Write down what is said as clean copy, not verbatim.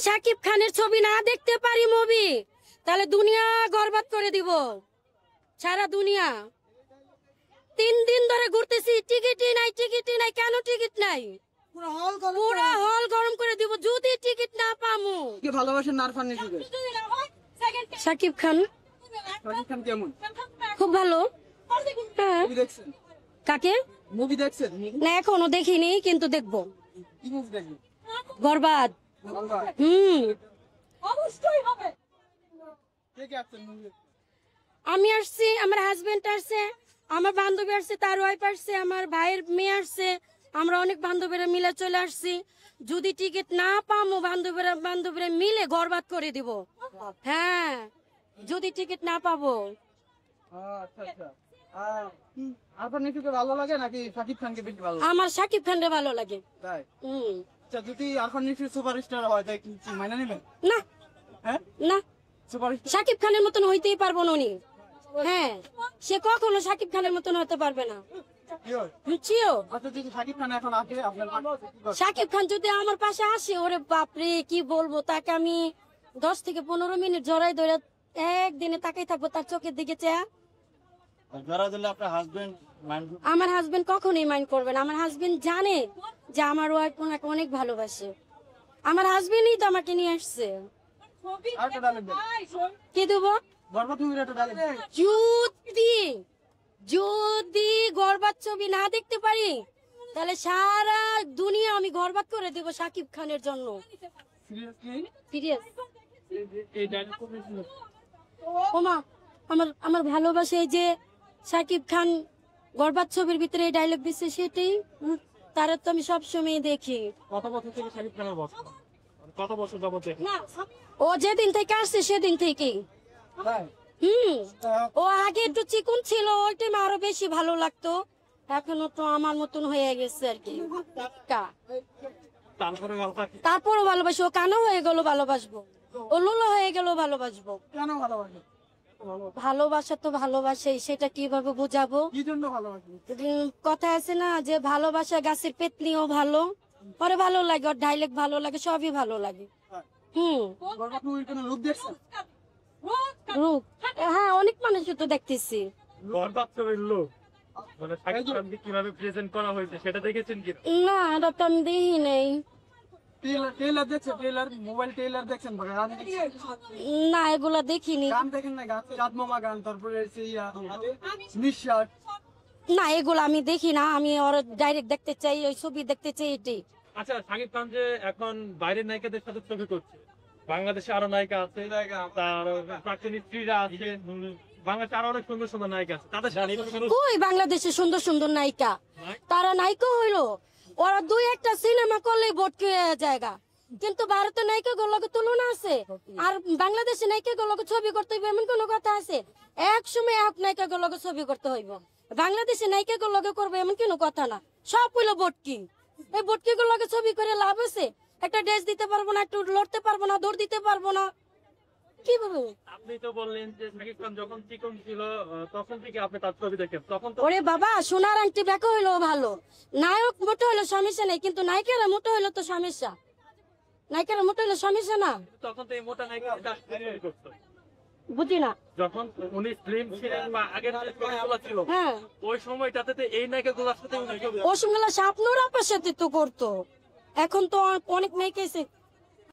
শাকিব খানের ছবি না দেখতে পারি মুভি, তাহলে দুনিয়া বরবাদ করে দিব। সারা দুনিয়া 3 দিন ধরে ঘুরতেছি, টিকিটই নাই। কেন টিকিট নাই? পুরা হল গরম করে দিব যদি টিকিট না পামু। কে ভালোবাসেন আরফান নিশুকে? শাকিব খান। শাকিব খান কেমন? খুব ভালো। হ্যাঁ। মুভি দেখছেন? কাকে? মুভি দেখছেন? না এখনো দেখিনি, কিন্তু দেখবো। কি মুভি দেখবেন? বরবাদ। অবশ্যই হবে। কে কে আসছেন মুভি? আমি আসছি, আমার হাজবেন্ড আসছে, আমার বান্ধবী আসছে, তার ওয়াইফ আসছে, আমার ভাইয়ের মেয়ে আসছে, আমরা অনেক বান্ধবীরা মিলে চলে আসছি। যদি টিকিট না পামো বান্ধবীরা মিলে বরবাদ করে দিব। হ্যাঁ, যদি টিকিট না পাবো। আচ্ছা আচ্ছা। আরফান নিশুকে ভালো লাগে নাকি শাকিব খানকে বেশি ভালো লাগে? আমার শাকিব খানকে ভালো লাগে। তাই? আচ্ছা, যদি আরফান নিশু সুপারস্টার হয় তাই কি মাইনা নেবেন? না হ্যাঁ, না, সুপারস্টার শাকিব খানের মতন হইতেই পারবো না উনি। হ্যাঁ, সে কখনো শাকিব খানের মতন হতে পারবে না। শিওর? আচ্ছা, যদি শাকিব খান এখন আসে আপনার শাকিব খান যদি আমার পাশে আসে, ওরে বাপরে কি বলবো, তাকে আমি 10 থেকে 15 মিনিট জড়াই ধরে একদিনে তাকাই থাকবো তার চোখের দিকে চেয়া। যারা দিলে আপনার হাজবেন্ড মাইন্ড? আমার হাজবেন্ড কখনোই মাইন্ড করবে না। আমার হাজবেন্ড জানে যে আমার ওয়াইফ ওনাকে অনেক ভালোবাসে। আমার হাজবেন্ডই তো আমাকে নিয়ে আসছে। আরেকটা ডায়লগ দেন। কি দেবো? বরবাদ মুভির একটা ডায়লগ দেন। যদি বরবাদ ছবি না দেখতে পারি, তাহলে সারা দুনিয়া আমি বরবাদ করে দেব শাকিব খানের জন্য। সিরিয়াসলি? সিরিয়াস। এই ডায়লগ কোন ছিল? ওমা, আমার ভালোবাসে যে শাকিব খান বরবাদ ছবির ভিতরে এই ডায়লগ দিচ্ছে, সেটাই তারা তো আমি সবসময় দেখি। কত বছর থেকে শাকিব খানের বস? কত বছর যাবতে? ও যেদিন থেকে আসছে সেদিন থেকেই। তাই? ও আগে একটু চিকন ছিল, ওই টাইম আরো বেশি ভালো লাগতো। এখনো তো আমার মতন হয়ে গেছে আর কি। তারপরও ভালোবাসি। ও কানো হয়ে গেল ভালোবাসবো, ও লুলো হয়ে গেল ভালোবাসবো। কেন ভালোবাসেন? ভালোবাসা তো ভালোবাসে, সেটা কিভাবে বুঝাবো? কি জন্য ভালোবাসেন? কথা আছে না যে ভালোবাসা গাছের পেতনিও ভালো, পরে ভালো লাগে, ওর ডাইলেক্ট ভালো লাগে, সবই ভালো লাগে। বরবাদ মুভির কোনো লুক দেখছেন? রূপ, হ্যাঁ অনেক মানুষই তো দেখতেছি। বরবাদ ছবির লোক মানে শাকিব খানকে কিভাবে প্রেজেন্ট করা হয়েছে সেটা দেখেছেন কি? না, এটা তো আমি দেখি নেই। ট্রেলার দেখছেন? ট্রেলার, মোবাইল ট্রেলার দেখছেন? গান দেখছেন? না, এগুলা দেখিনি। গান দেখেন না? গান, চাঁদ মামা গান, তারপরে সেই নিঃশ্বাস। না, এগুলো আমি দেখি না। আমি ওর ডাইরেক্ট দেখতে চাই, ওই ছবি দেখতে চাই, এটাই। আচ্ছা, শাকিব খান যে এখন বাইরের নায়িকাদের সাথে ছবি করছে, বাংলাদেশে আরো নায়িকা আছে, তার প্রাক্তন স্ত্রীরা আছে, বাংলাদেশে আরো অনেক সুন্দর সুন্দর নায়িকা আছে, তাদের সাথে কই বাংলাদেশে সুন্দর সুন্দর নায়িকা? তারা নায়িকা হইলো, ওরা 2-1টা সিনেমা করলেই ভর্তি হয়ে জায়গা। কিন্তু ভারতের নায়িকা গুলোকে তুলনা আছে, আর বাংলাদেশের নায়িকা গুলোকে ছবি করতে হইবে এমন কোন কথা আছে? এক সময় এক নায়িকা গুলোকে ছবি করতে হইব, বাংলাদেশের নায়িকা গুলোকে করবে এমন কোনো কথা না। সব হইলো বটকি। এই বটকি গুলোকে ছবি করে লাভ আছে? একটা ড্রেস দিতে পারবো না, একটু লড়তে পারবো না, দৌড় দিতে পারবো না, কিভাবে? আপনি তো বললেন যে শাকিব খান যখন চিকন ছিল তখন থেকে আপনি তার ছবি দেখেন, তখন তো ওরে বাবা, সোনার আংটি বেঁকা হইলো ভালো, নায়ক মোটো হইলো সমস্যা নেই, কিন্তু নায়িকারা মোটো হইলো তো সমস্যা। নায়িকারা মোটো হইলো সমস্যা না। তখন তো এই মোটা নায়িকা করতো বুঝি না। যখন উনি স্লিম ছিলেন বা আগের যে ছবিগুলো ছিল, হ্যাঁ, ওই সময়টাতে তো এই নায়িকা গুলার সাথে ওই সময় স্বপ্নর আপার সাথে তো করতো। এখন তো অনেক নায়িকা এসে